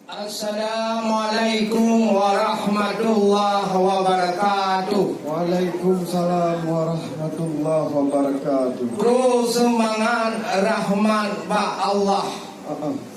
Assalamualaikum warahmatullahi wabarakatuh. Waalaikumsalam warahmatullahi wabarakatuh. Bro semangat rahmat ba Allah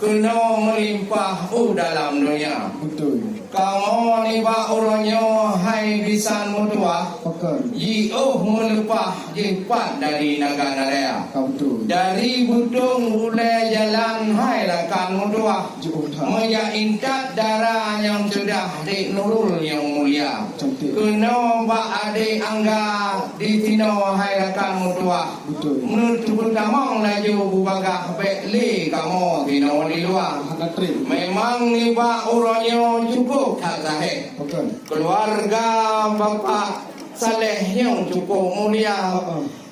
kena melimpah dalam dunia. Betul. Kamu ni ba orangnya hai bisan mutua. Pakai. Yiuh melepah jipat dari negara raya. Kau betul. Dari budung mulai jalan hai lakan mutua. Juhah. Menyaintat darah yang sudah di Nurul yang mulia. Cantik. Kena ba adik angga di tino hai lakan mutua. Betul. Menurut kamu laju bubagah bekli kamu tino di luar. Nak trip. Memang ni ba orangnya cukup tak sahih. Pakai. Keluarga bapa saleh yang cukup mulia.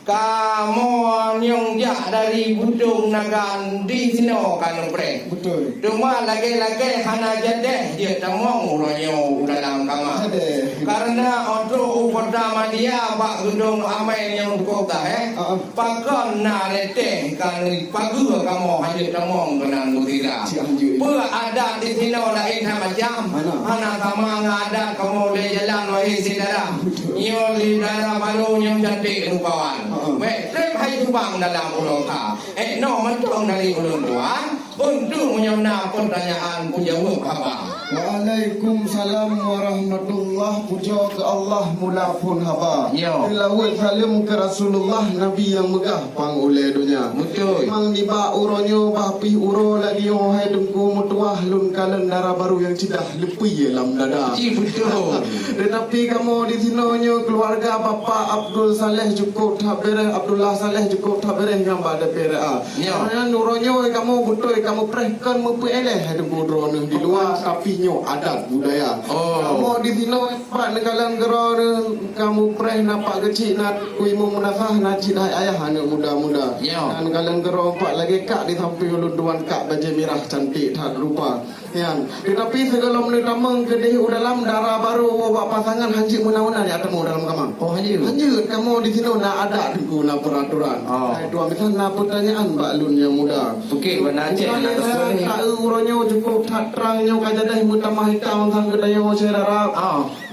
Kamu yang jak dari budung nagan di sini kan pre. Betul. Cuma lagi-lagi hana jadeh dia tamong orangnya dalam kamar. Karena untuk pertama dia pak gedung amai yang kota pakon na leteh kan pagu kamu hanya tamong kenang mutira. Pu ada di sini lain macam hana kamang ada kamu le jalan wahi sidara. Yo li dara baru yang cantik rupawan. Trip hai tubang dalam ulang ka. No mentong dari ulun tuan untuk menyamna pertanyaan penjawab abang. Waalaikumsalam warahmatullahi puja ke Allah mula pun haba. Yo. Lawat salam ke Rasulullah Nabi yang megah pang oleh dunia. Betul. Memang di ba uronyo bahpi uro lagi yo hai dengku mutuah lun kalen darah baru yang cidah lepi dalam dada. Betul. Tetapi kamu di sinonyo keluarga bapa Abdul Saleh cukup tak bereh, Abdullah Saleh cukup tak bereh yang pada bereh. Karena nuronyo kamu betul kamu prehkan mempu eleh dengku drone di luar tapi nyo adat budaya. Kamu di sini pak negalan gerone kamu preh nampak kecil nak kuimu menafah nak cina ayah anak muda-muda. Dan kalian gerone pak lagi kak di samping lunduan kak baju merah cantik tak rupa. Yang tetapi segala menetamang kedai dalam darah baru bawa pasangan hancik menawunan ya temu dalam kamar. Hancik kamu di sini nak ada dengku nak peraturan. Itu ambil nak pertanyaan mbak lun yang muda. Okey benar cik nak sekali. Tak uronyo cukup tak terangnya kajadah mutamah hitam sang kedaya cerara.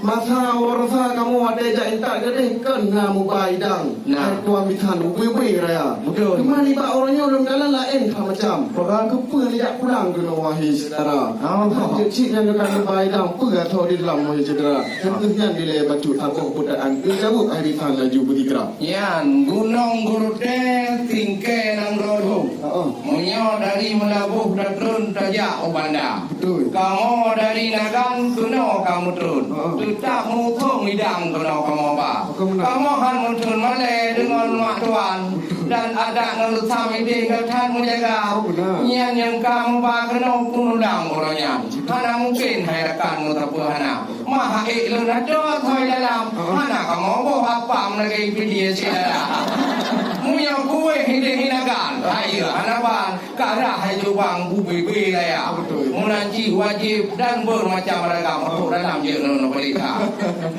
Masa warsa kamu ada jak intak gedeh kan ngamu baidang. Itu ambisan ubi raya. Betul. Kemana pak orangnya dalam dalam lain macam. Orang kepa ni jak pulang kena wahai saudara. Cik yang dekat baidang pe atau di dalam wahai saudara. Yang dileh batu takut putaan cabut arifan laju berikra. Yan gunung gurute tingke nang rodo. Munyo dari melabuh dan turun tajak ubanda. Betul. Kamu dari nagan kuno kamu turun. Tetap mutung hidang kuno kamu apa? Kamu kan muncul malai dengan mak tuan dan ada ngelutam ide ketan menjaga. Yang kamu pak kuno punudang orangnya. Mana mungkin hai rekanmu tapuhana. Maha iklun ada thoi dalam. Mana kamu bawa apa menagai video siapa? Muya kue hide hinagan. Ayo hanapan karah hai jubang bubi ya. Menanci wajib dan bermacam ragam untuk dalam jenun pelita.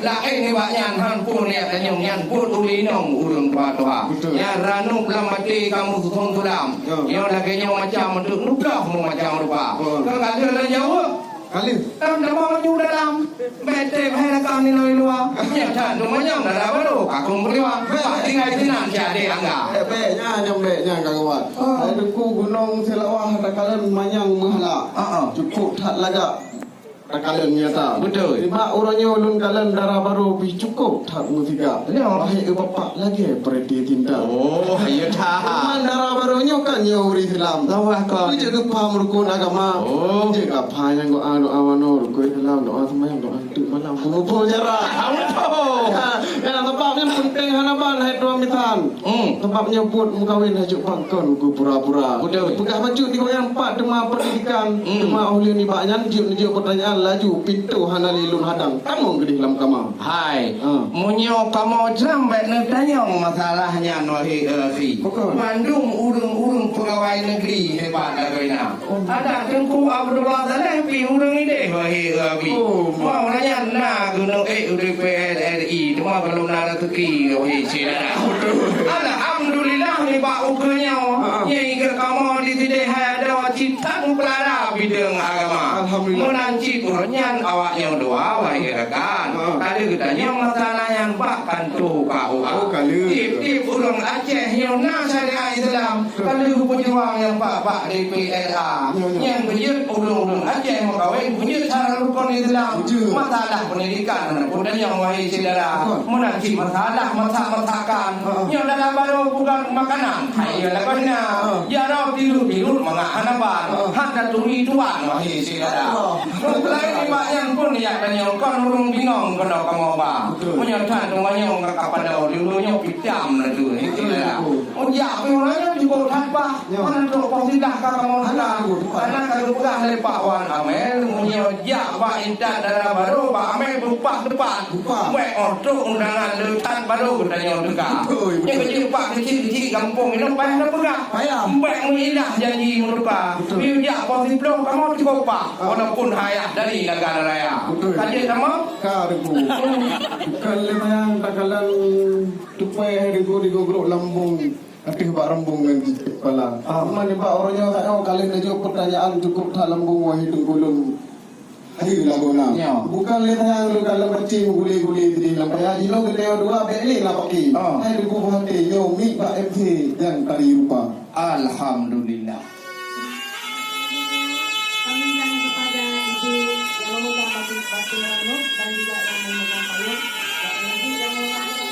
Lain ni banyak han pun ya tanyong yan pun ulinong urung patuha. Ya ranuk lamati kamu tutong tulam. Yo lagi nyo macam untuk nublah mu macam rupa. Kalau ada lah jawab. Kali. Tam dah mau maju dalam. Bete hai rakam ni noi luar. Ya tan rumahnya dah baru. Kakung beriwa. Pak tinggal tinan jadi angga. Beknya nyambeknya kagawat. Ada ku gunung selawah takalan manyang mahala. Cukup tak lagak. Takalan nyata. Betul. Lima orangnya ulun kalan darah baru pi cukup tak musika. Wahai bapak lagi perhati tinta. Ayo dah. Darah barunya kan nyuri Islam. Lawah kau. Itu jaga paham rukun agama. Jaga paham yang doa awano rukun Islam doa semayang doa itu malam. Kumpul jarak. Yang sebabnya penting hanaban hai tuan mitan. Sebabnya buat mukawin hajuk pangkon ku pura-pura. Betul. Pegah baju di goyang 4 dema pendidikan. Dema ahli ni banyak njuk pertanyaan laju pintu hanali lun hadang. Kamu gede dalam kamar. Hai. Munyo kamu jambek nak tanya masalahnya nohi fi. Bandung urung pegawai negeri hebat agaknya. Ada tengku Abdullah Saleh pi urung ide wahi fi. Mau nanya na gunung UDPRRI cuma belum ada rezeki wahi cina. Ada Alhamdulillah ni pak ukanya. Yang ke kamu di sini ada cinta pelara bidang agama. Alhamdulillah. Menanci Qurannya awaknya doa wahai rekan. Ada katanya masalah yang bahkan tu kau. Tip urang Aceh yang nak syariat Islam. Kalau pejuang yang pak DPRA yang bejut urang Aceh makawai bejut cara rukun Islam. Masalah pendidikan dan yang wahai saudara. Menanci masalah masakan. Yang dalam baru bukan makanan. Hayalah kena. Ya rau tidur mengahan apa. Hak turi tuan wahai saudara. Lain ni pak yang pun ya dan yang kan urang bingung kena kamu apa. Menyatakan rumahnya kepada dulunya pitam lah tu. Oh ya, orangnya juga tanpa mana tu positif kamu hendak. Karena kalau bukan dari Pak Wan Amel, punya ya Pak Intan darah baru Pak Amel berupa depan. Wek untuk undangan letan baru katanya juga. Yang kecil Pak kecil kampung ini payah pegang. Wek mengindah janji mereka. Ya positif kamu cukup Pak. Walaupun hayat dari negara raya. Kaji sama? Karibu. Kalau yang takalan tupai di gogrok lambung. Aduh pak rambung dengan kepala. Mana pak orangnya saya kalian aja pertanyaan cukup tak lambung wahai tunggulun. Ayo lagu nak. Bukan lihat yang lu kalau bercing guli di dalam payah jilo kita dua beli lah pakai. Ayo buku hati yo mi pak MT yang tadi rupa. Alhamdulillah. Kami ucapkan kepada ibu yang memegang batu ranuk dan juga yang memegang payung dan ibu yang memegang